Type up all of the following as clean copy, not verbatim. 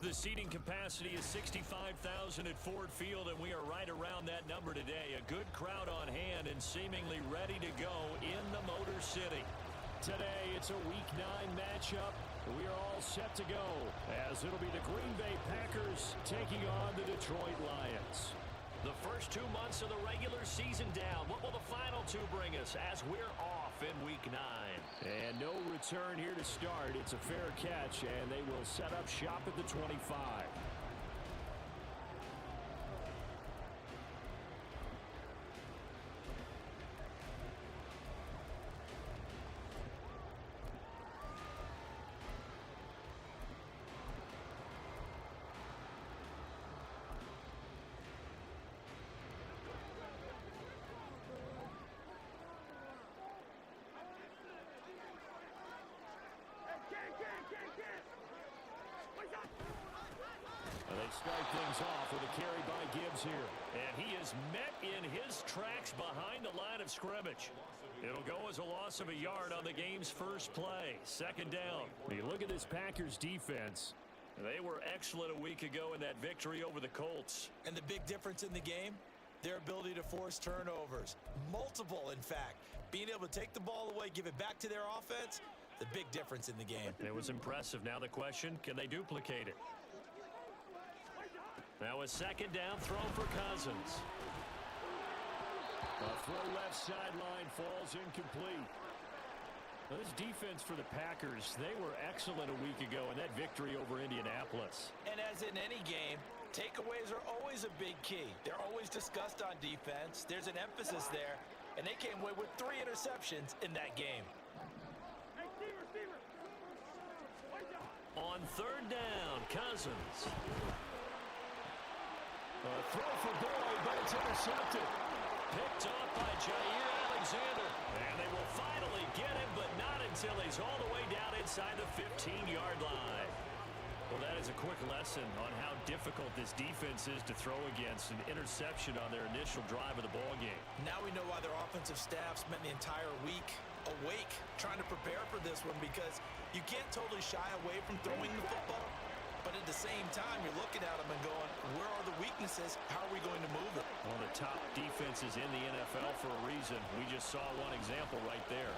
The seating capacity is 65,000 at Ford Field, and we are right around that number today. A good crowd on hand and seemingly ready to go in the Motor City. Today, it's a Week 9 matchup. We are all set to go, as it'll be the Green Bay Packers taking on the Detroit Lions. The first 2 months of the regular season down. What will the final two bring us as we're off in Week 9? And no return here to start. It's a fair catch, and they will set up shop at the 25. They start things off with a carry by Gibbs here. And he is met in his tracks behind the line of scrimmage. It'll go as a loss of a yard on the game's first play. Second down. When you look at this Packers defense, they were excellent a week ago in that victory over the Colts. And the big difference in the game? Their ability to force turnovers. Multiple, in fact. Being able to take the ball away, give it back to their offense, the big difference in the game. It was impressive. Now the question, can they duplicate it? Now a second down throw for Cousins. A throw left sideline falls incomplete. Well, this defense for the Packers, they were excellent a week ago in that victory over Indianapolis. And as in any game, takeaways are always a big key. They're always discussed on defense. There's an emphasis there, and they came away with 3 interceptions in that game. On third down, Cousins. A throw for Boyd, but it's intercepted. Picked off by Jair Alexander. And they will finally get him, but not until he's all the way down inside the 15-yard line. Well, that is a quick lesson on how difficult this defense is to throw against. An interception on their initial drive of the ballgame. Now we know why their offensive staff spent the entire week awake trying to prepare for this one, because you can't totally shy away from throwing the football. But at the same time, you're looking at them and going, where are the weaknesses? How are we going to move it? One of the top defenses in the NFL for a reason. We just saw one example right there.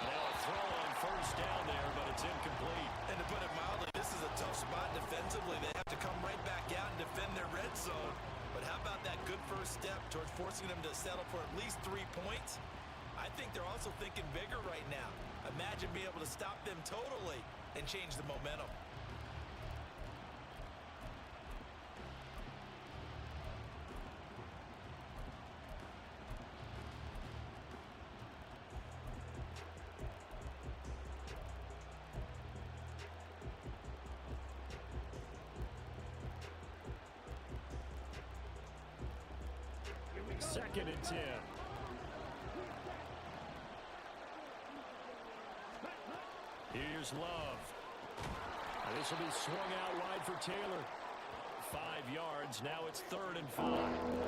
Now a throw on first down there, but it's incomplete. And to put it mildly, this is a tough spot defensively. They have to come right back out and defend their red zone. But how about that good first step towards forcing them to settle for at least 3 points? I think they're also thinking bigger right now. Imagine being able to stop them totally and change the momentum. Second and 10. Here's Love. This will be swung out wide for Taylor. 5 yards. Now it's 3rd and 5.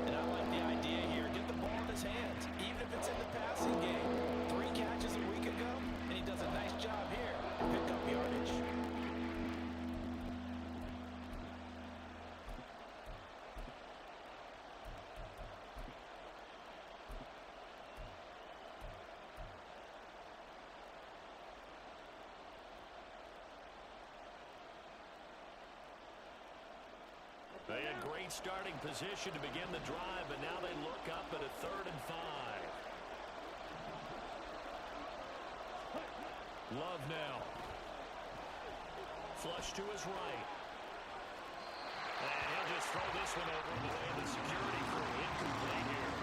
And I like the idea here. Get the ball in his hands, even if it's in the passing game. 3 catches a week ago, and he does a nice job here to pick up yardage. They had great starting position to begin the drive, but now they look up at a 3rd and 5. Love now. Flush to his right. And he'll just throw this one over the way of the security crew. Incomplete here.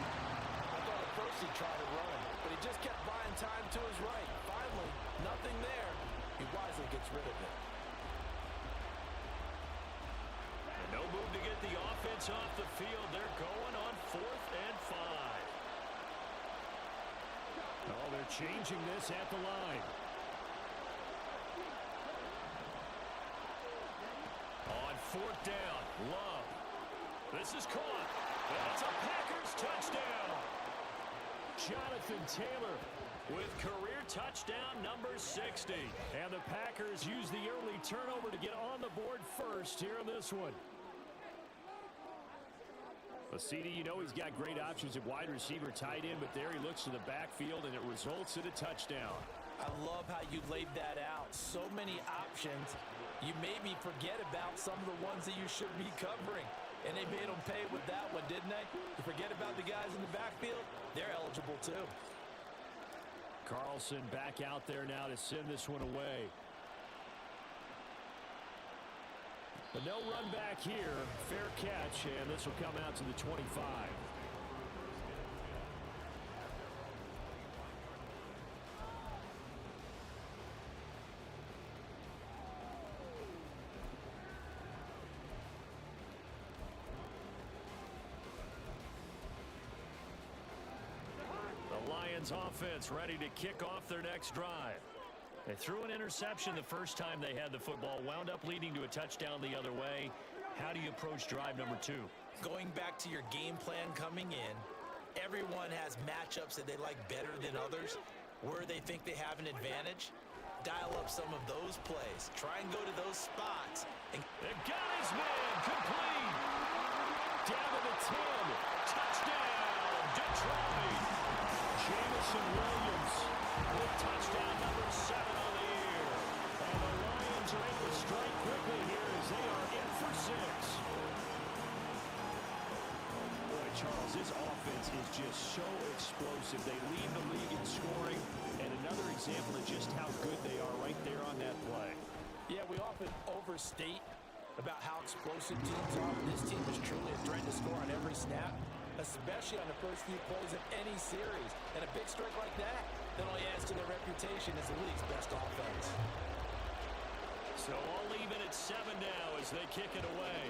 I thought at first he tried to run, but he just kept buying time to his right. Finally, nothing there. He wisely gets rid of it. No move to get the offense off the field. They're going on 4th and 5. Oh, they're changing this at the line. On 4th down, Love. This is caught. That's a Packers touchdown. Jonathan Taylor with career touchdown number 60. And the Packers use the early turnover to get on the board first here in this one. Well, CD, you know he's got great options at wide receiver, tight end, but there he looks to the backfield, and it results in a touchdown. I love how you laid that out. So many options. You made me forget about some of the ones that you should be covering. And they made them pay with that one, didn't they? You forget about the guys in the backfield? They're eligible too. Carlson back out there now to send this one away. But no run back here. Fair catch, and this will come out to the 25. The Lions offense ready to kick off their next drive. They threw an interception the first time they had the football, wound up leading to a touchdown the other way. How do you approach drive number 2? Going back to your game plan coming in, everyone has matchups that they like better than others, where they think they have an advantage. Dial up some of those plays. Try and go to those spots. And they've got his man complete. Down to the 10. Touchdown, Detroit. Jamison Williams with touchdown number 7 on the year. And the Lions are able to strike quickly here as they are in for 6. Boy, Charles, this offense is just so explosive. They lead the league in scoring, and another example of just how good they are right there on that play. Yeah, we often overstate about how explosive teams are. This team is truly a threat to score on every snap, especially on the first few plays of any series. And a big strike like that only adds to their reputation as the league's best offense. So all even at 7 now as they kick it away.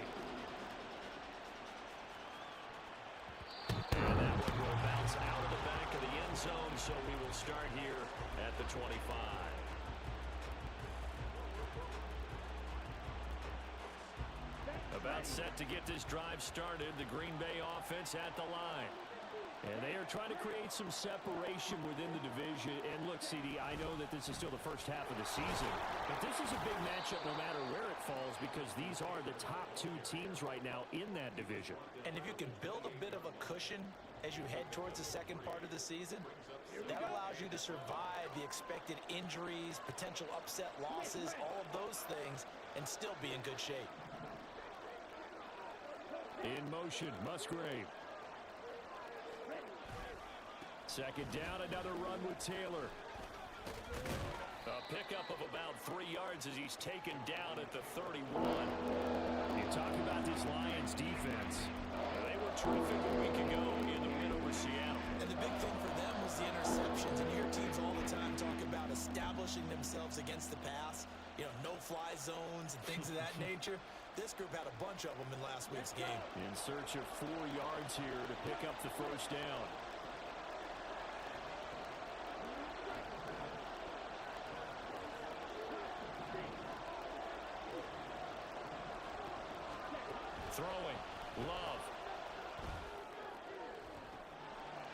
And that one will bounce out of the back of the end zone, so we will start here at the 25. About set to get this drive started, the Green Bay offense at the line. And they are trying to create some separation within the division. And look, CD, I know that this is still the first half of the season, but this is a big matchup no matter where it falls because these are the top 2 teams right now in that division. And if you can build a bit of a cushion as you head towards the second part of the season, that allows you to survive the expected injuries, potential upset losses, all of those things, and still be in good shape. In motion, Musgrave. Second down, another run with Taylor. A pickup of about 3 yards as he's taken down at the 31. You talk about this Lions defense. They were terrific a week ago in the win over Seattle. And the big thing for them was the interceptions. And you hear teams all the time talk about establishing themselves against the pass. You know, no-fly zones and things of that nature. This group had a bunch of them in last week's game. In search of 4 yards here to pick up the first down. Throwing. Love.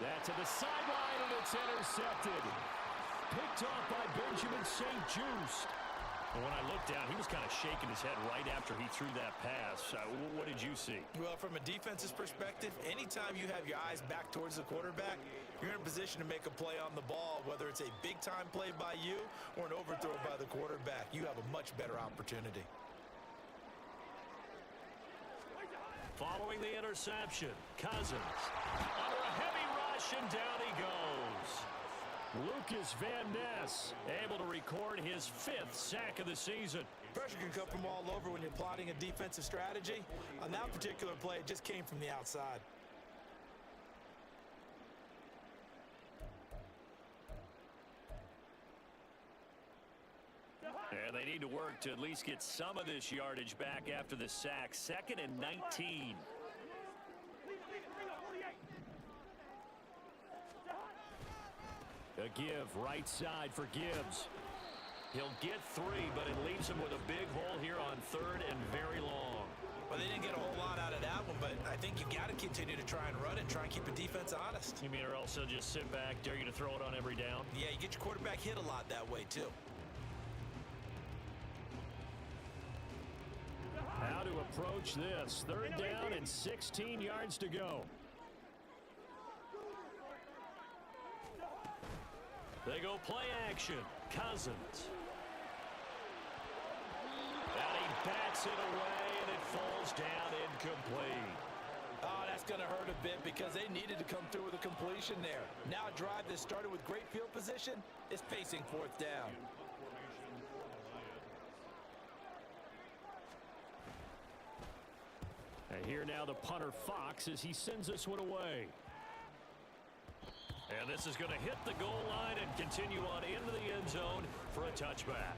That to the sideline, and it's intercepted. Picked off by Benjamin St. Just. And when I looked down, he was kind of shaking his head right after he threw that pass. What did you see? Well, from a defense's perspective, anytime you have your eyes back towards the quarterback, you're in a position to make a play on the ball, whether it's a big-time play by you or an overthrow by the quarterback. You have a much better opportunity. Following the interception, Cousins. Under a heavy rush, and down he goes. Lucas Van Ness able to record his 5th sack of the season. Pressure can come from all over when you're plotting a defensive strategy. On that particular play, it just came from the outside. And they need to work to at least get some of this yardage back after the sack. 2nd and 19. A give right side for Gibbs. He'll get 3, but it leaves him with a big hole here on 3rd and very long. Well, they didn't get a whole lot out of that one, but I think you got to continue to try and run it, try and keep the defense honest. You mean or else they'll just sit back, dare you to throw it on every down? Yeah, you get your quarterback hit a lot that way, too. How to approach this. Third down and 16 yards to go. They go play action. Cousins. And he bats it away, and it falls down incomplete. Oh, that's going to hurt a bit because they needed to come through with a completion there. Now a drive that started with great field position is facing fourth down. And here now the punter Fox as he sends this one away. And this is going to hit the goal line and continue on into the end zone for a touchback.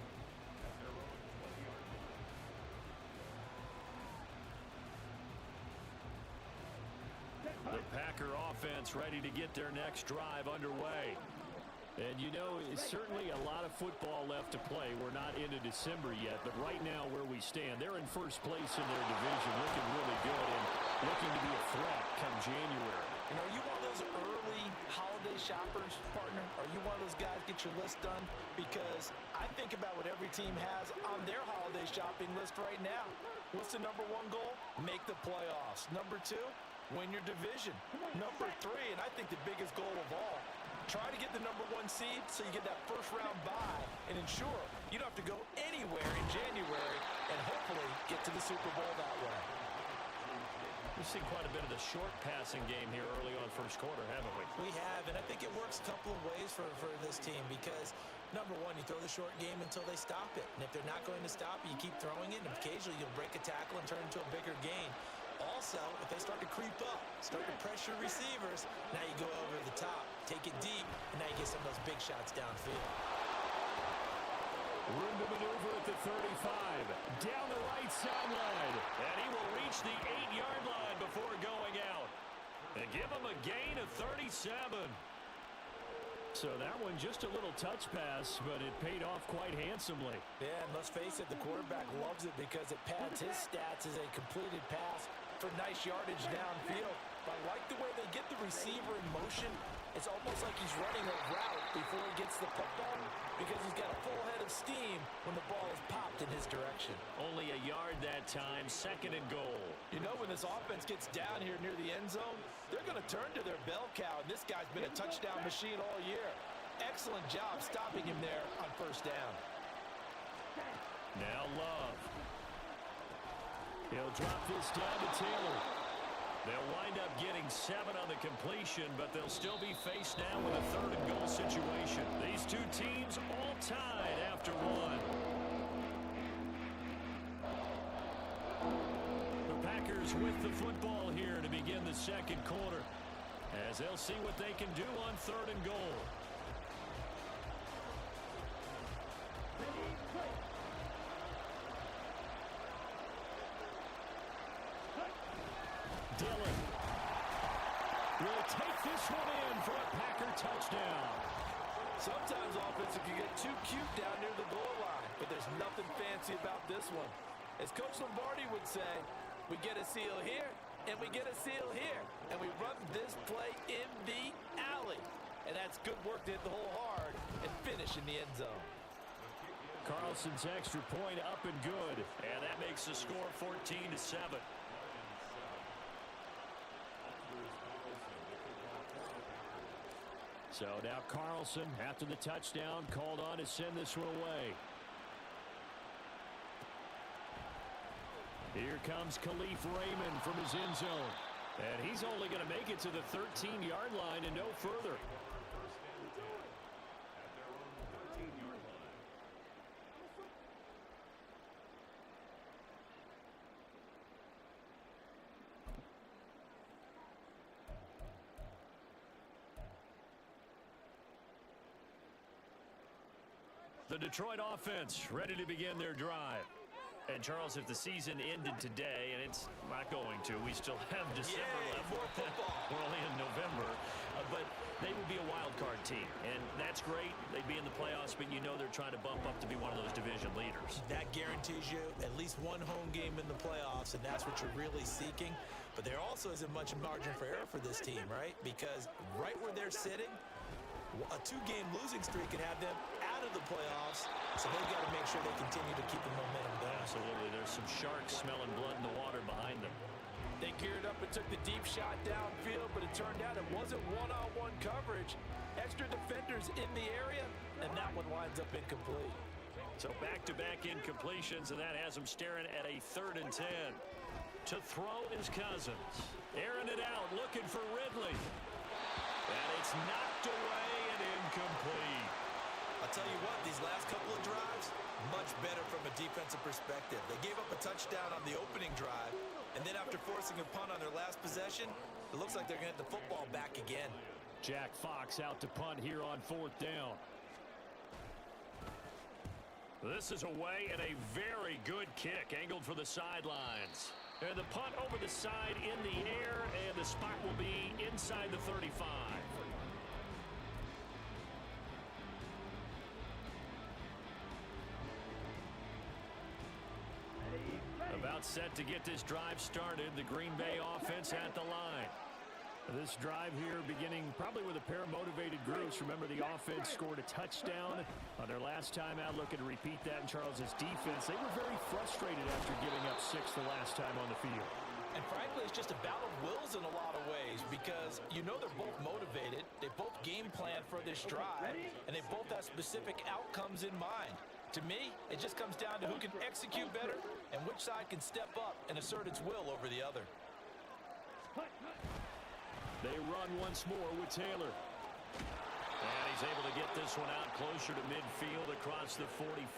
The Packer offense ready to get their next drive underway. And you know, it's certainly a lot of football left to play. We're not into December yet, but right now where we stand, they're in first place in their division, looking really good and looking to be a threat come January. You know, are you one of those early holiday shoppers, partner? Are you one of those guys get your list done? Because I think about what every team has on their holiday shopping list right now. What's the number one goal? Make the playoffs. Number two, win your division. Number three, and I think the biggest goal of all, try to get the number one seed so you get that first round bye and ensure you don't have to go anywhere in January and hopefully get to the Super Bowl that way. We've seen quite a bit of the short passing game here early on first quarter, haven't we? We have, and I think it works a couple of ways for this team because, number one, you throw the short game until they stop it. And if they're not going to stop it, you keep throwing it, and occasionally you'll break a tackle and turn it into a bigger gain. Also, if they start to creep up, start to pressure receivers, now you go over the top, take it deep, and now you get some of those big shots downfield. Room to maneuver at the 35. Down the right sideline. And he will reach the 8-yard line before going out. And give him a gain of 37. So that one just a little touch pass, but it paid off quite handsomely. Yeah, and let's face it, the quarterback loves it because it pads his stats as a completed pass for nice yardage downfield. But I like the way they get the receiver in motion. It's almost like he's running a route before he gets the football because he's got a full head of steam when the ball is popped in his direction. Only a yard that time, second and goal. You know, when this offense gets down here near the end zone, they're going to turn to their bell cow, and this guy's been a touchdown machine all year. Excellent job stopping him there on first down. Now Love. He'll drop this down to Taylor. They'll wind up getting 7 on the completion, but they'll still be faced now with a third and goal situation. These two teams all tied after one. The Packers with the football here to begin the second quarter, as they'll see what they can do on third and goal. Dillon will take this one in for a Packer touchdown. Sometimes offense can get too cute down near the goal line, but there's nothing fancy about this one. As Coach Lombardi would say, we get a seal here, and we get a seal here, and we run this play in the alley. And that's good work to hit the hole hard and finish in the end zone. Carlson's extra point up and good, and that makes the score 14-7. So now Carlson, after the touchdown, called on to send this one away. Here comes Khalif Raymond from his end zone. And he's only going to make it to the 13-yard line and no further. The Detroit offense ready to begin their drive. And, Charles, if the season ended today, and it's not going to, we still have December left. More football. We're only in November. But they would be a wild card team, and that's great. They'd be in the playoffs, but you know they're trying to bump up to be one of those division leaders. That guarantees you at least one home game in the playoffs, and that's what you're really seeking. But there also isn't much margin for error for this team, right? Because right where they're sitting, a two-game losing streak could have them out of the playoffs, so they've got to make sure they continue to keep the momentum going. Absolutely. There's some sharks smelling blood in the water behind them. They geared up and took the deep shot downfield, but it turned out it wasn't one-on-one coverage. Extra defenders in the area, and that one winds up incomplete. So back-to-back incompletions, and that has them staring at a 3rd and 10. To throw is Cousins. Airing it out, looking for Ridley. And it's knocked away and incomplete. I'll tell you what, these last couple of drives, much better from a defensive perspective. They gave up a touchdown on the opening drive, and then after forcing a punt on their last possession, it looks like they're going to get the football back again. Jack Fox out to punt here on 4th down. This is away, and a very good kick angled for the sidelines. And the punt over the side in the air, and the spot will be inside the 35. About set to get this drive started. The Green Bay offense at the line. This drive here beginning probably with a pair of motivated groups. Remember, the offense scored a touchdown on their last time out. Looking to repeat that in Charles's defense. They were very frustrated after giving up 6 the last time on the field. And frankly, it's just a battle of wills in a lot of ways because you know they're both motivated. They both game plan for this drive, and they both have specific outcomes in mind. To me, it just comes down to who can execute better and which side can step up and assert its will over the other. They run once more with Taylor. And he's able to get this one out closer to midfield across the 45.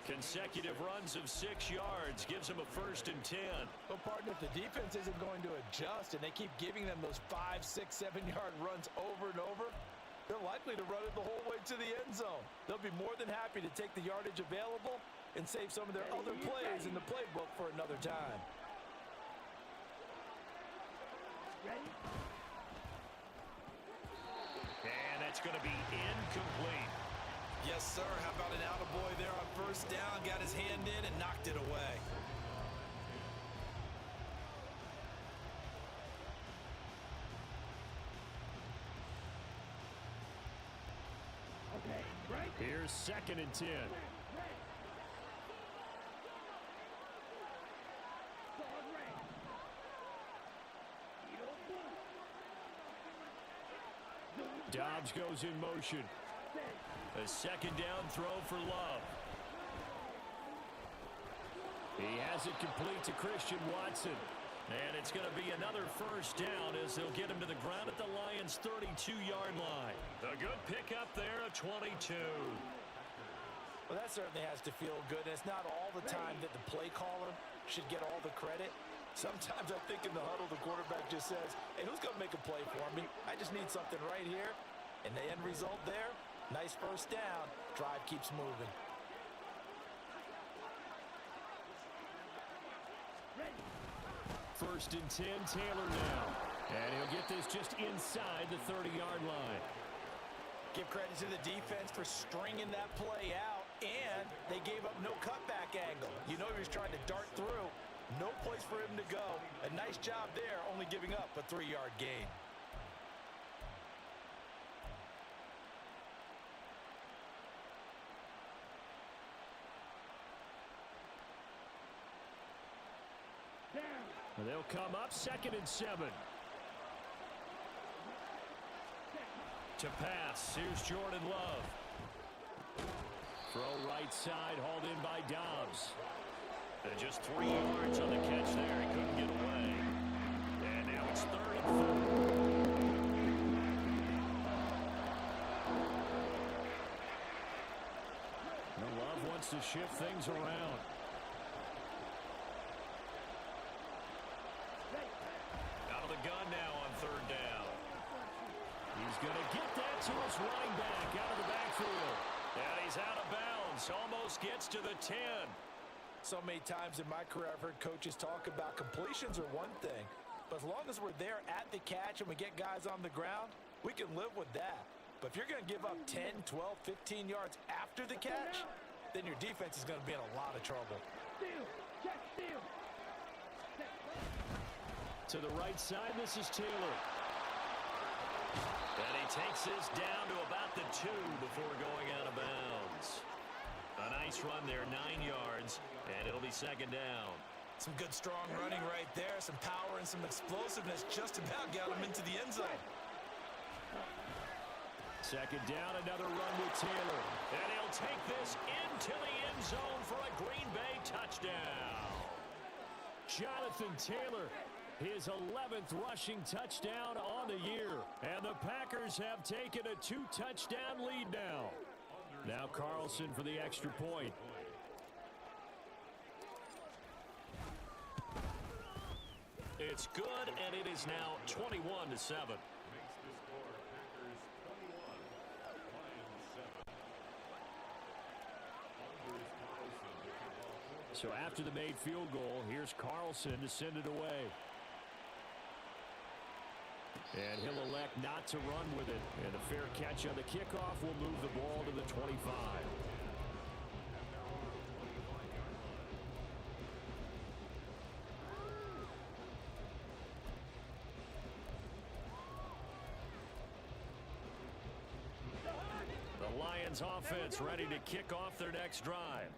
Consecutive runs of 6 yards gives him a 1st and 10. Well, partner, if the defense isn't going to adjust and they keep giving them those 5, 6, 7-yard runs over and over, they're likely to run it the whole way to the end zone. They'll be more than happy to take the yardage available and save some of their other plays in the playbook for another time. And that's going to be incomplete. Yes, sir. How about an attaboy there on 1st down? Got his hand in and knocked it away. Here's 2nd and 10. Dobbs goes in motion. A 2nd down throw for Love. He has it complete to Christian Watson. And it's going to be another 1st down as they'll get him to the ground at the Lions' 32-yard line. A good pickup there, a 22. Well, that certainly has to feel good. And it's not all the time that the play caller should get all the credit. Sometimes I think in the huddle, the quarterback just says, hey, who's going to make a play for me? I just need something right here. And the end result there, nice 1st down. Drive keeps moving. First and 10, Taylor now. And he'll get this just inside the 30-yard line. Give credit to the defense for stringing that play out, and they gave up no cutback angle. You know he was trying to dart through. No place for him to go. A nice job there, only giving up a 3-yard gain. They'll come up 2nd and 7. To pass, here's Jordan Love. Throw right side, hauled in by Dobbs. And just 3 yards on the catch there. He couldn't get away. And now it's 3rd and 4. Love wants to shift things around. Out of the gun now on 3rd down. He's going to get that to his running back out of the backfield. And he's out of bounds. Almost gets to the 10. So many times in my career, I've heard coaches talk about completions are one thing, but as long as we're there at the catch and we get guys on the ground, we can live with that. But if you're going to give up 10, 12, 15 yards after the catch, then your defense is going to be in a lot of trouble. To the right side, this is Taylor. And he takes this down to about the 2 before going out of bounds. A nice run there, 9 yards, and it'll be second down. Some good, strong running right there. Some power and some explosiveness just about got him into the end zone. Second down, another run with Taylor. And he'll take this into the end zone for a Green Bay touchdown. Jonathan Taylor, his 11th rushing touchdown on the year. And the Packers have taken a 2-touchdown lead now. Now Carlson for the extra point. It's good, and it is now 21-7. So after the made field goal, here's Carlson to send it away. And he'll elect not to run with it. And a fair catch on the kickoff will move the ball to the 25. The Lions offense ready to kick off their next drive.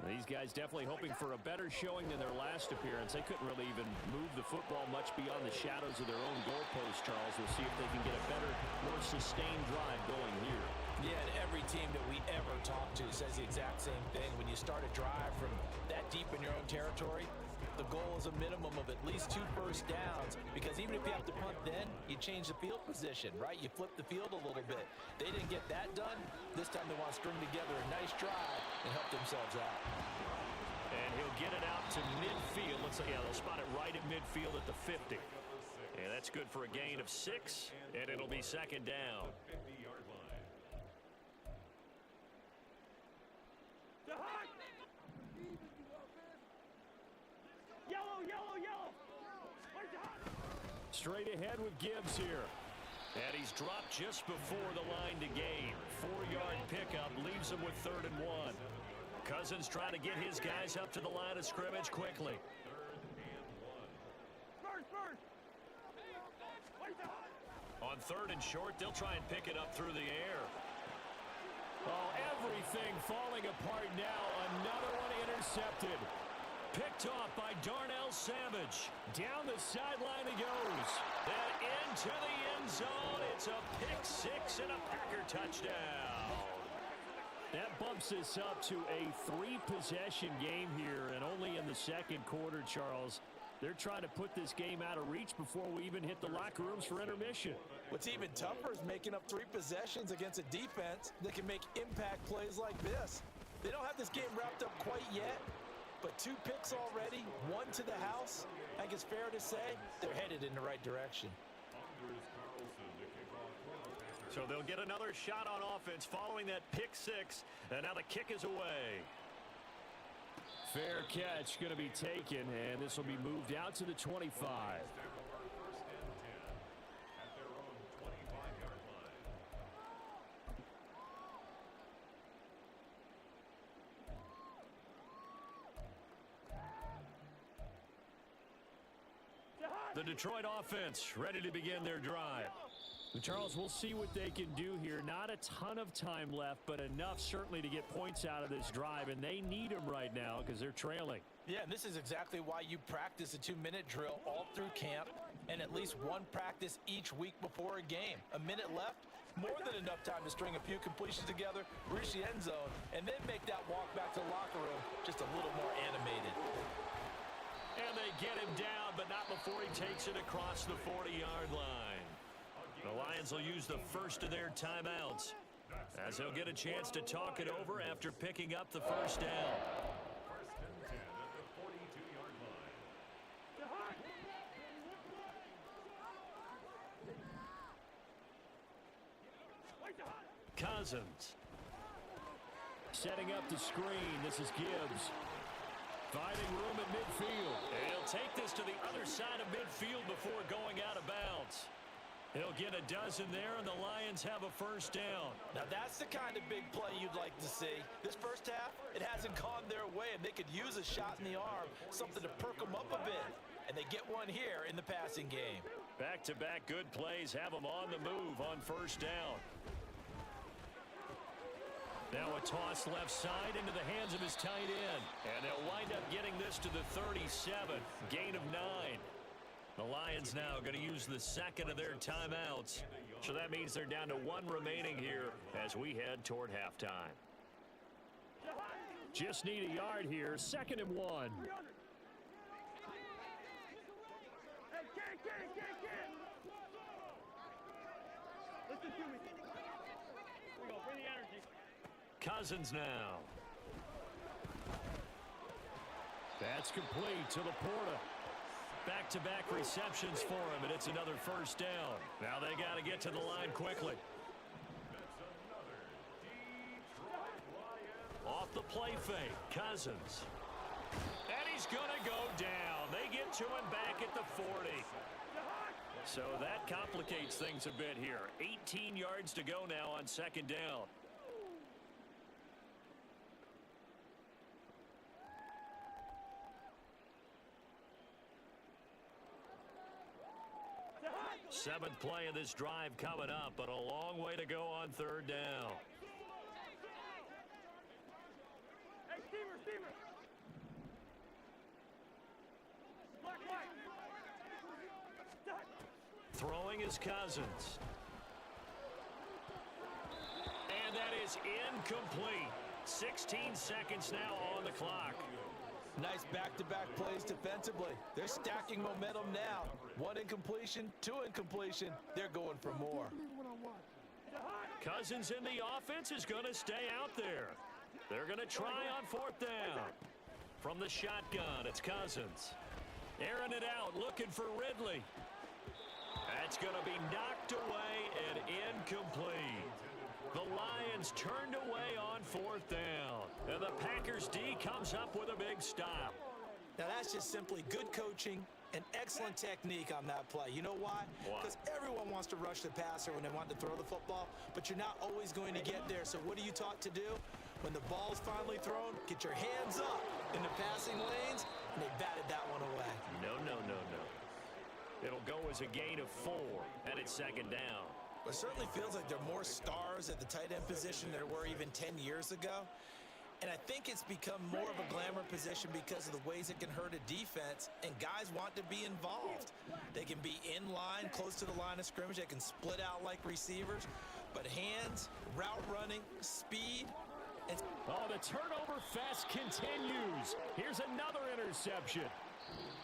These guys definitely hoping for a better showing than their last appearance. They couldn't really even move the football much beyond the shadows of their own goalpost, Charles. We'll see if they can get a better, more sustained drive going here. Yeah, and every team that we ever talk to says the exact same thing. When you start a drive from that deep in your own territory, the goal is a minimum of at least 2 first downs, because even if you have to punt then, you change the field position, right? You flip the field a little bit. They didn't get that done. This time they want to string together a nice drive and help themselves out. And he'll get it out to midfield. Looks like, yeah, they'll spot it right at midfield at the 50. And that's good for a gain of 6, and it'll be second down. Straight ahead with Gibbs here. And he's dropped just before the line to gain. 4-yard pickup leaves him with 3rd and 1. Cousins trying to get his guys up to the line of scrimmage quickly. On 3rd and short, they'll try and pick it up through the air. Oh, everything falling apart now. Another one intercepted. Picked off by Darnell Savage. Down the sideline he goes. And into the end zone. It's a pick 6 and a Packer touchdown. That bumps us up to a 3-possession game here, and only in the second quarter, Charles. They're trying to put this game out of reach before we even hit the locker rooms for intermission. What's even tougher is making up 3 possessions against a defense that can make impact plays like this. They don't have this game wrapped up quite yet, but 2 picks already, 1 to the house. I think it's fair to say they're headed in the right direction. So they'll get another shot on offense following that pick 6, and now the kick is away. Fair catch going to be taken, and this will be moved out to the 25. The Detroit offense ready to begin their drive. Charles, we'll see what they can do here. Not a ton of time left, but enough certainly to get points out of this drive, and they need them right now because they're trailing. Yeah, and this is exactly why you practice a 2-minute drill all through camp and at least 1 practice each week before a game. A minute left, more than enough time to string a few completions together, reach the end zone, and then make that walk back to the locker room just a little more animated. And they get him down, but not before he takes it across the 40-yard line. The Lions will use the first of their timeouts as they'll get a chance to talk it over after picking up the first down. First and 10 at the 42-yard line. Cousins. Setting up the screen. This is Gibbs. Finding room at midfield. And he'll take this to the other side of midfield before going out of bounds. He'll get a dozen there, and the Lions have a first down. Now, that's the kind of big play you'd like to see. This first half, it hasn't gone their way, and they could use a shot in the arm, something to perk them up a bit. And they get one here in the passing game. Back-to-back good plays have them on the move on first down. Now a toss left side into the hands of his tight end. And they'll wind up getting this to the 37. Gain of 9. The Lions now going to use the second of their timeouts. So that means they're down to 1 remaining here as we head toward halftime. Just need a yard here. 2nd and 1. Listen to me. Here we go. Bring the energy. Cousins now. That's complete to Laporta. Back-to-back receptions for him, and it's another first down. Now they got to get to the line quickly. Off the play fake, Cousins. And he's going to go down. They get to him back at the 40. So that complicates things a bit here. 18 yards to go now on 2nd down. Seventh play of this drive coming up, but a long way to go on 3rd down. Hey, Steamer. Black, white. Throwing is Cousins. And that is incomplete. 16 seconds now on the clock. Nice back-to-back plays defensively. They're stacking momentum now. 1 incompletion, 2 incompletion. They're going for more. Cousins in the offense is going to stay out there. They're going to try on 4th down. From the shotgun, it's Cousins. Airing it out, looking for Ridley. That's going to be knocked away and incomplete. The Lions turned away on 4th down. And the Packers D comes up with a big stop. Now, that's just simply good coaching and excellent technique on that play. You know why? Because everyone wants to rush the passer when they want to throw the football, but you're not always going to get there. So what are you taught to do? When the ball's finally thrown, get your hands up in the passing lanes, and they batted that one away. No. It'll go as a gain of 4, and it's 2nd down. It certainly feels like there are more stars at the tight end position than there were even 10 years ago. And I think it's become more of a glamour position because of the ways it can hurt a defense, and guys want to be involved. They can be in line, close to the line of scrimmage. They can split out like receivers. But hands, route running, speed. The turnover fest continues. Here's another interception.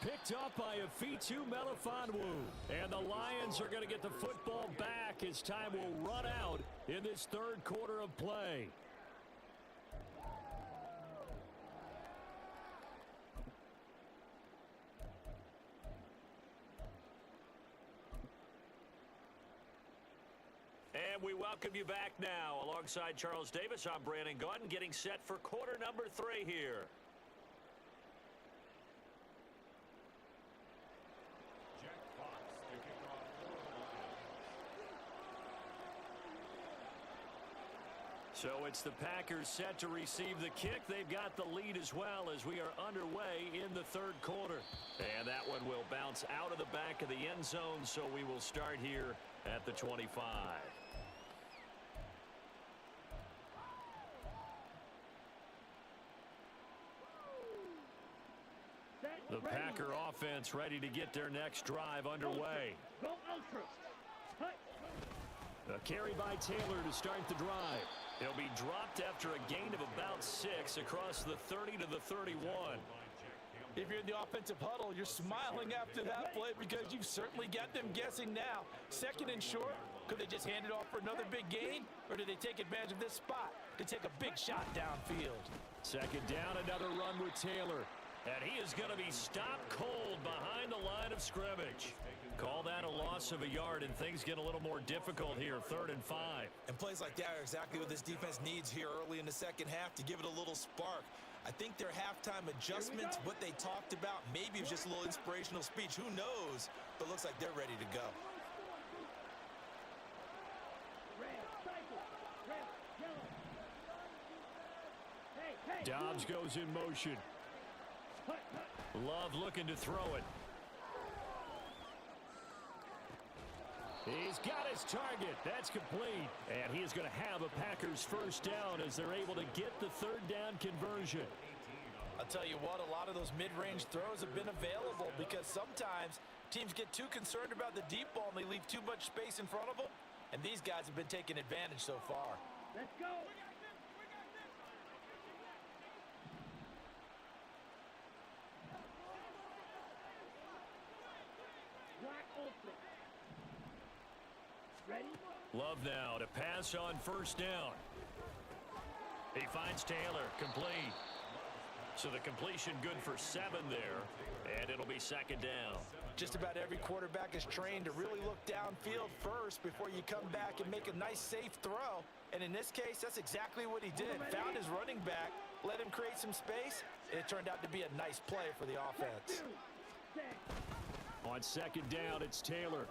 Picked up by Afitu Melifonwu. And the Lions are going to get the football back as time will run out in this 3rd quarter of play. And we welcome you back now. Alongside Charles Davis, I'm Brandon Gaudin, getting set for quarter number 3 here. So it's the Packers set to receive the kick. They've got the lead as well as we are underway in the 3rd quarter. And that one will bounce out of the back of the end zone, so we will start here at the 25. The Packer offense ready to get their next drive underway. Go Ultras. A carry by Taylor to start the drive. He'll be dropped after a gain of about 6 across the 30 to the 31. If you're in the offensive huddle, you're smiling after that play because you've certainly got them guessing now. 2nd and short, could they just hand it off for another big gain? Or did they take advantage of this spot to take a big shot downfield? 2nd down, another run with Taylor. And he is going to be stopped cold behind the line of scrimmage. Call that a loss of a yard, and things get a little more difficult here, 3rd and 5. And plays like that are exactly what this defense needs here early in the 2nd half to give it a little spark. I think their halftime adjustments, what they talked about, maybe it was just a little inspirational speech. Who knows? But looks like they're ready to go. Dobbs goes in motion. Love looking to throw it. He's got his target. That's complete. And he is going to have a Packers first down as they're able to get the third down conversion. I'll tell you what, a lot of those mid-range throws have been available because sometimes teams get too concerned about the deep ball and they leave too much space in front of them. And these guys have been taking advantage so far. Let's go. Love now to pass on first down. He finds Taylor, complete. So the completion good for 7 there, and it'll be second down. Just about every quarterback is trained to really look downfield first before you come back and make a nice, safe throw. And in this case, that's exactly what he did. Found his running back, let him create some space, and it turned out to be a nice play for the offense. On second down, it's Taylor.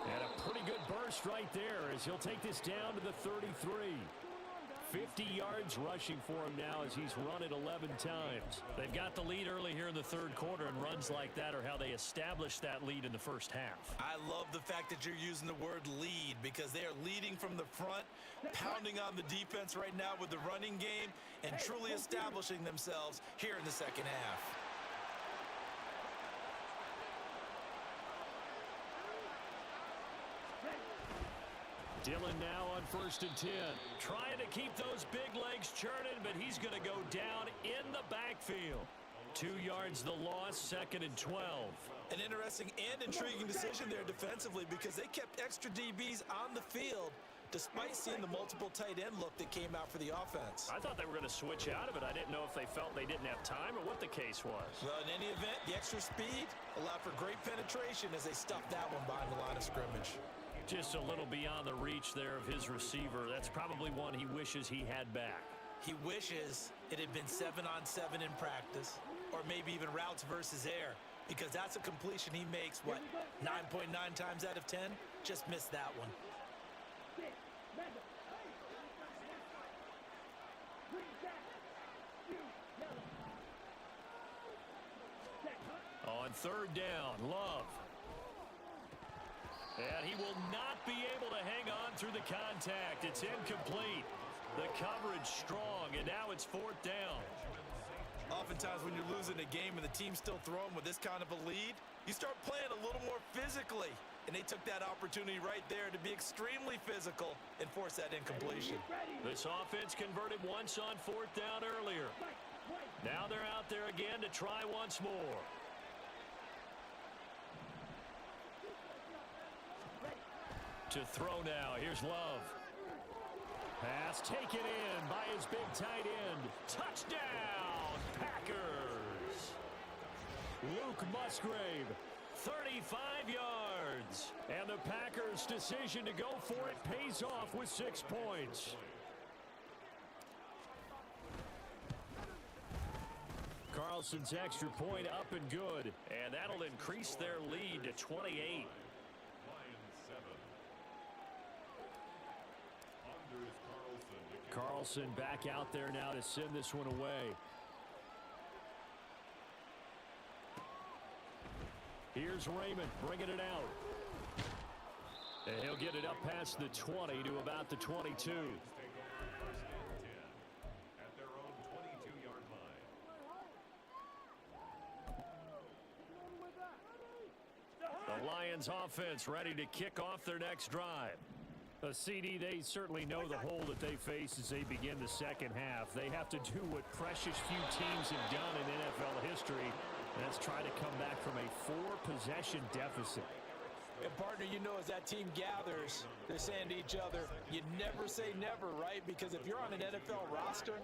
And a pretty good burst right there as he'll take this down to the 33. 50 yards rushing for him now as he's run it 11 times. They've got the lead early here in the third quarter, and runs like that are how they established that lead in the first half. I love the fact that you're using the word lead because they are leading from the front, pounding on the defense right now with the running game, and truly establishing themselves here in the second half. Dillon now on 1st and 10. Trying to keep those big legs churning, but he's going to go down in the backfield. 2 yards the loss, 2nd and 12. An interesting and intriguing decision there defensively because they kept extra DBs on the field despite seeing the multiple tight end look that came out for the offense. I thought they were going to switch out of it. I didn't know if they felt they didn't have time or what the case was. Well, in any event, the extra speed allowed for great penetration as they stuffed that one behind the line of scrimmage. Just a little beyond the reach there of his receiver. That's probably one he wishes he had back. He wishes it had been 7-on-7 in practice, or maybe even routes versus air, because that's a completion he makes, what, 9.9 times out of 10? Just missed that one. On third down, Love. And he will not be able to hang on through the contact. It's incomplete. The coverage strong, and now it's 4th down. Oftentimes when you're losing a game and the team's still throwing with this kind of a lead, you start playing a little more physically. And they took that opportunity right there to be extremely physical and force that incompletion. This offense converted once on 4th down earlier. Now they're out there again to try once more. To throw now, here's Love. Pass taken in by his big tight end. Touchdown, Packers. Luke Musgrave, 35 yards. And the Packers' decision to go for it pays off with 6 points. Carlson's extra point up and good. And that'll increase their lead to 28. Carlson back out there now to send this one away. Here's Raymond bringing it out. And he'll get it up past the 20 to about the 22. At their own 22-yard line. The Lions offense ready to kick off their next drive. A CD, they certainly know the hole that they face as they begin the second half. They have to do what precious few teams have done in NFL history, and that's try to come back from a 4-possession deficit. And partner, you know, as that team gathers, they're saying to each other, you never say never, right? Because if you're on an NFL roster,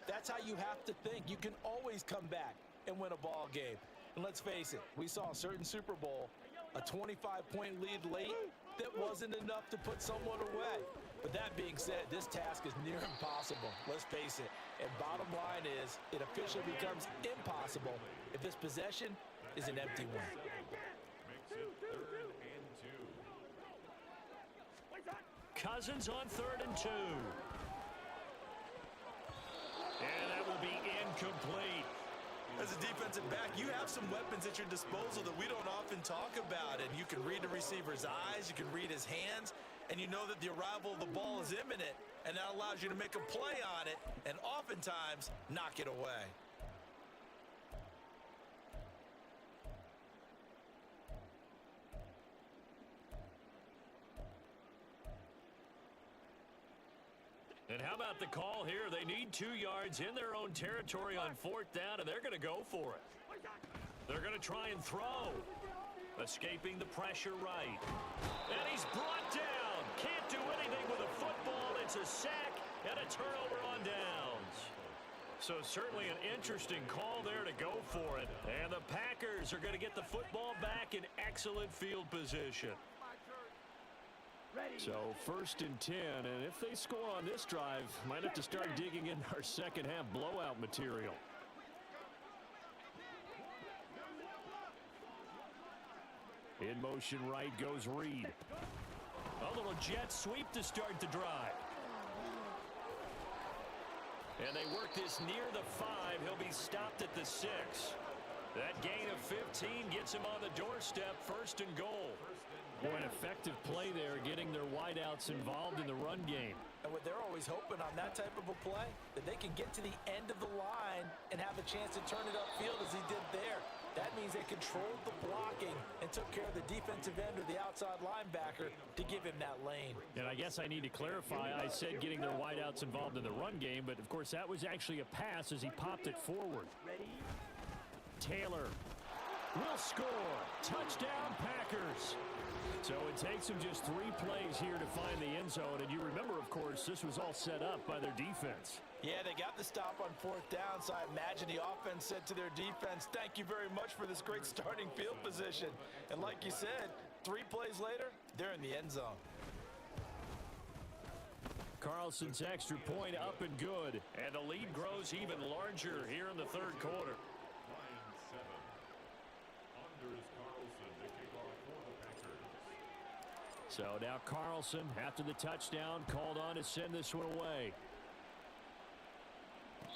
that's how you have to think. You can always come back and win a ball game. And let's face it, we saw a certain Super Bowl, a 25-point lead late, that wasn't enough to put someone away. But that being said, this task is near impossible. Let's face it. And bottom line is, it officially becomes impossible if this possession is an empty one. Makes it 3rd and 2. Cousins on 3rd and 2. And that will be incomplete. As a defensive back, you have some weapons at your disposal that we don't often talk about. And you can read the receiver's eyes, you can read his hands, and you know that the arrival of the ball is imminent. And that allows you to make a play on it and oftentimes knock it away. And how about the call here? They need 2 yards in their own territory on 4th down, and they're going to go for it. They're going to try and throw. Escaping the pressure right. And he's brought down. Can't do anything with a football. It's a sack and a turnover on downs. So certainly an interesting call there to go for it. And the Packers are going to get the football back in excellent field position. So 1st and 10, and if they score on this drive, might have to start digging in our second half blowout material. In motion right goes Reed. A little jet sweep to start the drive. And they work this near the 5. He'll be stopped at the 6. That gain of 15 gets him on the doorstep, 1st and goal. Boy, an effective play there, getting their wideouts involved in the run game. And what they're always hoping on that type of a play, that they can get to the end of the line and have a chance to turn it upfield as he did there. That means they controlled the blocking and took care of the defensive end or the outside linebacker to give him that lane. And I guess I need to clarify, I said getting their wideouts involved in the run game, but of course that was actually a pass as he popped it forward. Taylor will score. Touchdown, Packers. So it takes them just 3 plays here to find the end zone. And you remember, of course, this was all set up by their defense. Yeah, they got the stop on 4th down, so I imagine the offense said to their defense, thank you very much for this great starting field position. And like you said, 3 plays later, they're in the end zone. Carlson's extra point up and good. And the lead grows even larger here in the 3rd quarter. Line 7. Anders Carlson to kick off for the Packers. So now Carlson, after the touchdown, called on to send this one away.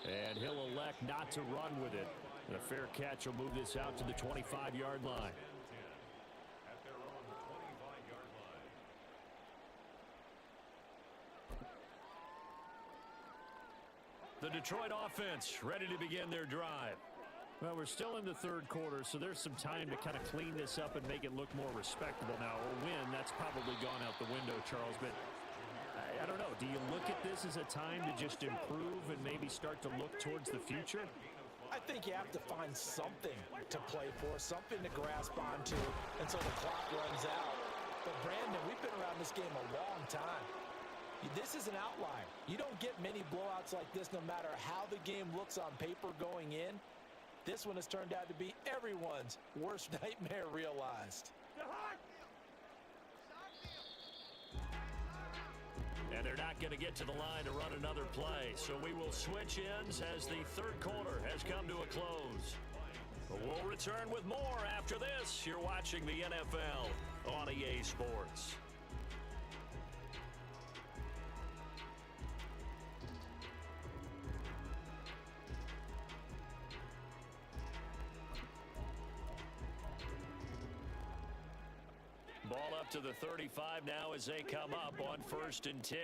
And he'll elect not to run with it. And a fair catch will move this out to the 25-yard line. 10-10 at their own 25-yard line. The Detroit offense ready to begin their drive. Well, we're still in the 3rd quarter, so there's some time to kind of clean this up and make it look more respectable. Now, a win, that's probably gone out the window, Charles, but I don't know. Do you look at this as a time to just improve and maybe start to look towards the future? I think you have to find something to play for, something to grasp onto until the clock runs out. But, Brandon, we've been around this game a long time. This is an outlier. You don't get many blowouts like this no matter how the game looks on paper going in. This one has turned out to be everyone's worst nightmare realized. And they're not going to get to the line to run another play. So we will switch ends as the 3rd quarter has come to a close. We'll return with more after this. You're watching the NFL on EA Sports. Ball up to the 35 now as they come up on 1st and 10.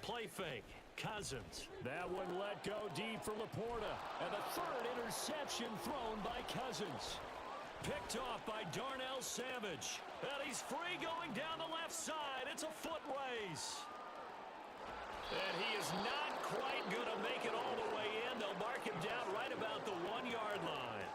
Play fake. Cousins. That one let go deep for Laporta. And the 3rd interception thrown by Cousins. Picked off by Darnell Savage. And he's free going down the left side. It's a foot race. And he is not quite going to make it all the way in. They'll mark him down right about the 1-yard line.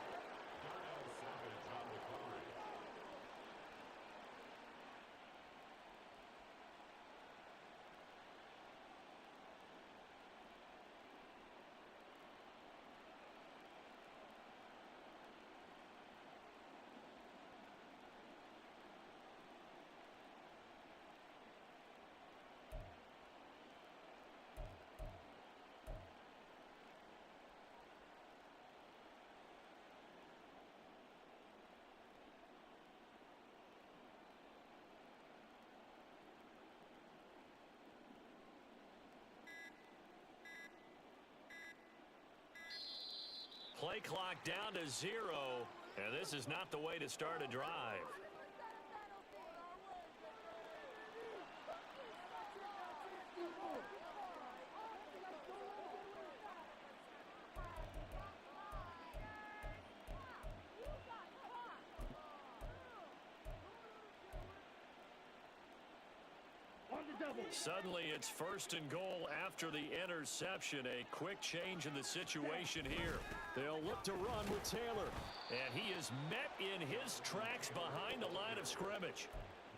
play clock down to 0, and this is not the way to start a drive. Suddenly, it's 1st and goal after the interception. A quick change in the situation here. They'll look to run with Taylor. And he is met in his tracks behind the line of scrimmage.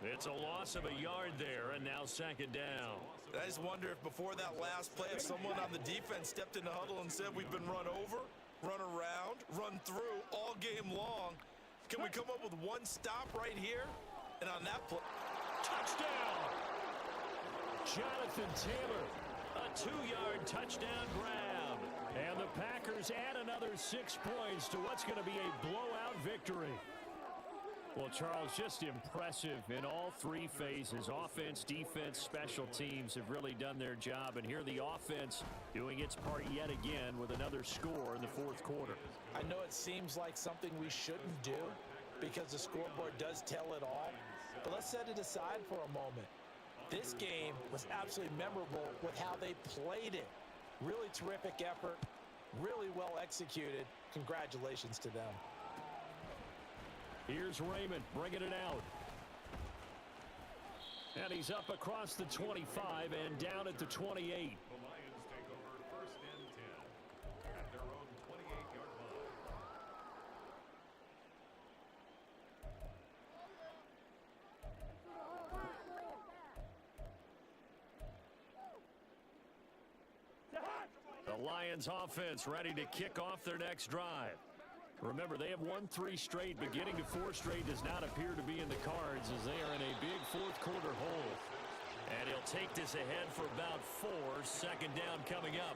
It's a loss of a yard there, and now 2nd down. I just wonder if before that last play, if someone on the defense stepped in the huddle and said, we've been run over, run around, run through all game long. Can we come up with one stop right here? And on that play, touchdown! Jonathan Taylor, a 2-yard touchdown grab. And the Packers add another 6 points to what's going to be a blowout victory. Well, Charles, just impressive in all 3 phases. Offense, defense, special teams have really done their job. And here the offense doing its part yet again with another score in the 4th quarter. I know it seems like something we shouldn't do because the scoreboard does tell it all. But let's set it aside for a moment. This game was absolutely memorable with how they played it. Really terrific effort, really well executed. Congratulations to them. Here's Raymond bringing it out. And he's up across the 25 and down at the 28. The Lions take over 1st and 10 at their own 28-yard line. The Lions offense ready to kick off their next drive. Remember, they have won 3 straight, but getting to 4 straight does not appear to be in the cards as they are in a big 4th quarter hole. And he'll take this ahead for about 4. 2nd down coming up.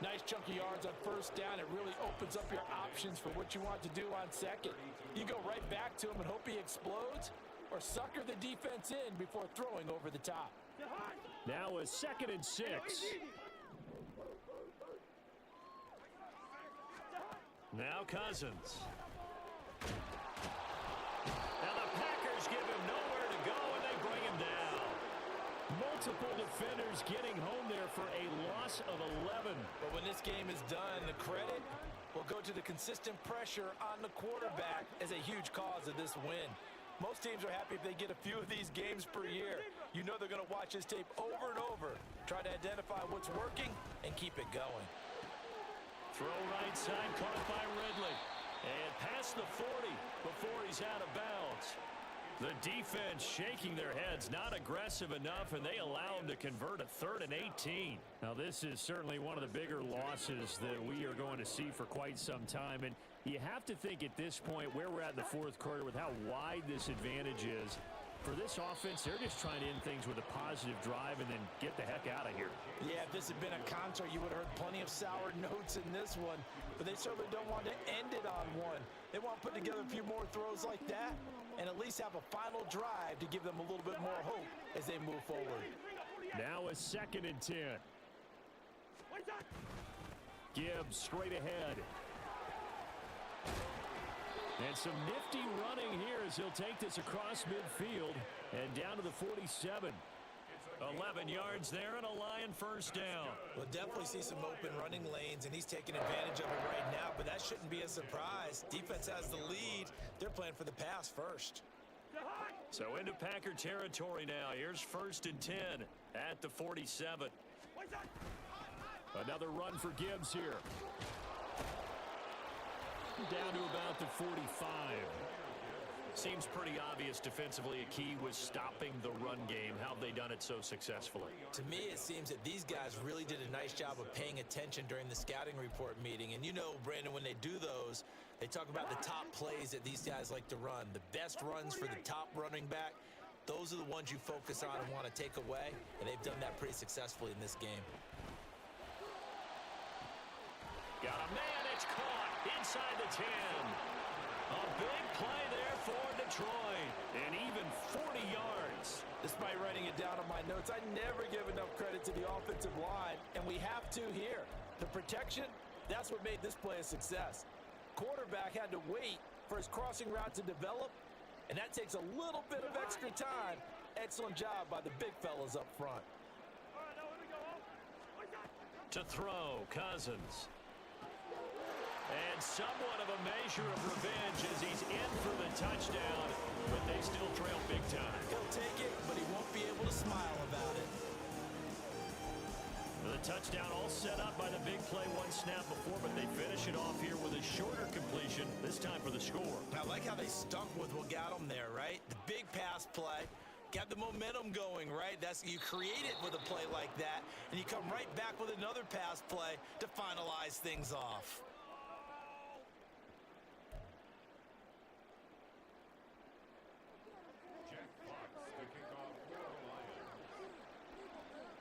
Nice chunky yards on 1st down. It really opens up your options for what you want to do on 2nd. You go right back to him and hope he explodes, or sucker the defense in before throwing over the top. Now a 2nd and 6. Now Cousins. Now the Packers give him nowhere to go, and they bring him down. Multiple defenders getting home there for a loss of 11. But when this game is done, the credit will go to the consistent pressure on the quarterback as a huge cause of this win. Most teams are happy if they get a few of these games per year. You know they're going to watch this tape over and over, try to identify what's working, and keep it going. Throw right side, caught by Ridley. And past the 40 before he's out of bounds. The defense shaking their heads, not aggressive enough, and they allow him to convert a 3rd and 18. Now, this is certainly one of the bigger losses that we are going to see for quite some time. And you have to think at this point where we're at in the 4th quarter with how wide this advantage is. For this offense, they're just trying to end things with a positive drive and then get the heck out of here. Yeah, if this had been a concert, you would have heard plenty of sour notes in this one. But they certainly don't want to end it on one. They want to put together a few more throws like that and at least have a final drive to give them a little bit more hope as they move forward. Now a 2nd and 10. Gibbs straight ahead. And some nifty running here as he'll take this across midfield and down to the 47. 11 yards there and a Lion 1st down. We'll definitely see some open running lanes, and he's taking advantage of it right now, but that shouldn't be a surprise. Defense has the lead. They're playing for the pass first. So into Packer territory now. Here's 1st and 10 at the 47. Another run for Gibbs here. Down to about the 45. Seems pretty obvious defensively a key was stopping the run game. How have they done it so successfully? To me, it seems that these guys really did a nice job of paying attention during the scouting report meeting. And you know, Brandon, when they do those, they talk about the top plays that these guys like to run. The best runs for the top running back, those are the ones you focus on and want to take away. And they've done that pretty successfully in this game. Got a man, it's caught inside the 10. A big play there for Detroit, and even 40 yards. Despite writing it down on my notes, I never give enough credit to the offensive line, and we have to here. The protection, that's what made this play a success. Quarterback had to wait for his crossing route to develop, and that takes a little bit of extra time. Excellent job by the big fellas up front. To throw, Cousins. And somewhat of a measure of revenge as he's in for the touchdown, but they still trail big time. He'll take it, but he won't be able to smile about it. The touchdown all set up by the big play one snap before, but they finish it off here with a shorter completion, this time for the score. I like how they stuck with what got them there, right? The big pass play. Got the momentum going, right? You create it with a play like that, and you come right back with another pass play to finalize things off.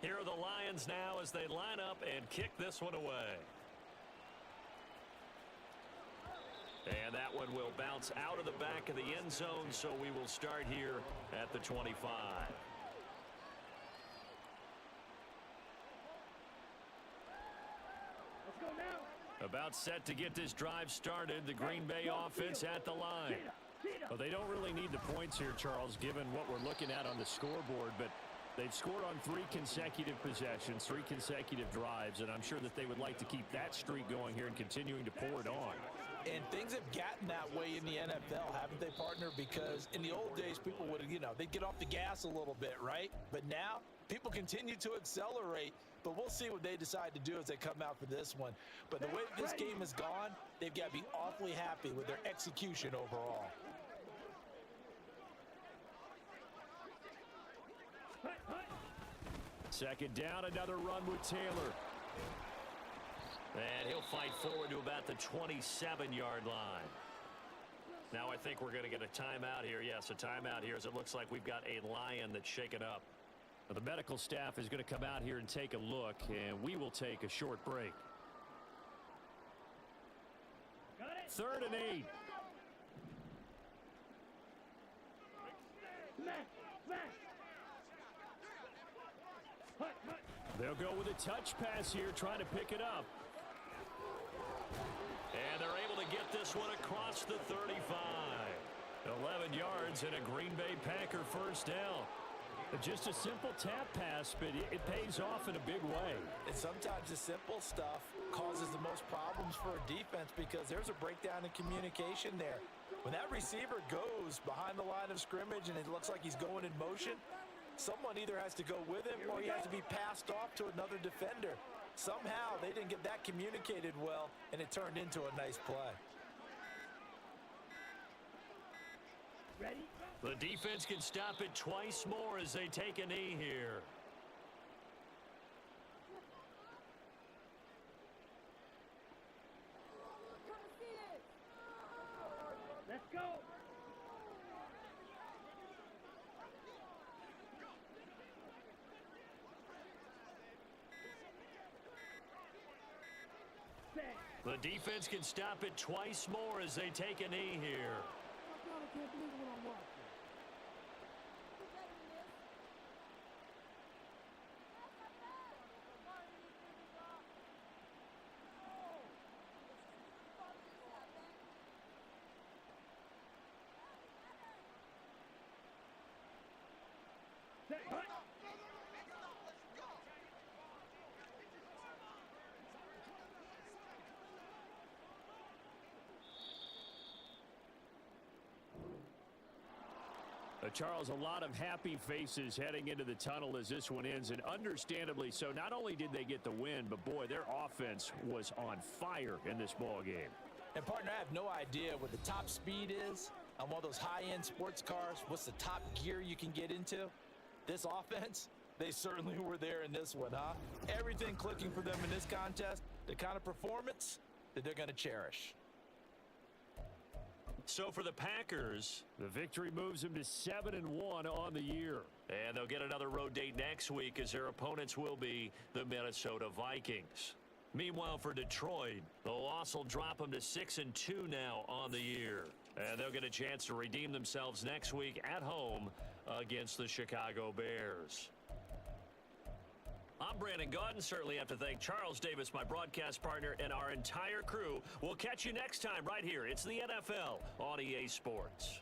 Here are the Lions now as they line up and kick this one away. And that one will bounce out of the back of the end zone, so we will start here at the 25. Let's go now. About set to get this drive started, the Green Bay offense at the line. Well, they don't really need the points here, Charles, given what we're looking at on the scoreboard, but they've scored on 3 consecutive possessions, 3 consecutive drives, and I'm sure that they would like to keep that streak going here and continuing to pour it on. And things have gotten that way in the NFL, haven't they, partner? Because in the old days, people would, they'd get off the gas a little bit, right? But now, people continue to accelerate. But we'll see what they decide to do as they come out for this one. But the way this game has gone, they've got to be awfully happy with their execution overall. Second down, another run with Taylor. And he'll fight forward to about the 27-yard line. Now I think we're going to get a timeout here. Yes, a timeout here as it looks like we've got a Lion that's shaken up. Now, the medical staff is going to come out here and take a look, and we will take a short break. 3rd and 8. They'll go with a touch pass here, trying to pick it up. And they're able to get this one across the 35. 11 yards and a Green Bay Packer first down. Just a simple tap pass, but it pays off in a big way. And sometimes the simple stuff causes the most problems for a defense because there's a breakdown in communication there. When that receiver goes behind the line of scrimmage and it looks like he's going in motion, someone either has to go with him or he has to be passed off to another defender. Somehow they didn't get that communicated well, and it turned into a nice play. Ready? The defense can stop it twice more as they take a knee here. Let's go. The defense can stop it twice more as they take a knee here. I can't believe what I'm watching. Charles, a lot of happy faces heading into the tunnel as this one ends, and understandably so. Not only did they get the win, but boy, their offense was on fire in this ball game. And partner, I have no idea what the top speed is on one of those high-end sports cars. What's the top gear you can get into? This offense, they certainly were there in this one, huh? Everything clicking for them in this contest, the kind of performance that they're going to cherish. So for the Packers, the victory moves them to 7-1 on the year. And they'll get another road date next week as their opponents will be the Minnesota Vikings. Meanwhile, for Detroit, the loss will drop them to 6-2 now on the year. And they'll get a chance to redeem themselves next week at home against the Chicago Bears. I'm Brandon Gaudin. Certainly have to thank Charles Davis, my broadcast partner, and our entire crew. We'll catch you next time right here. It's the NFL on EA Sports.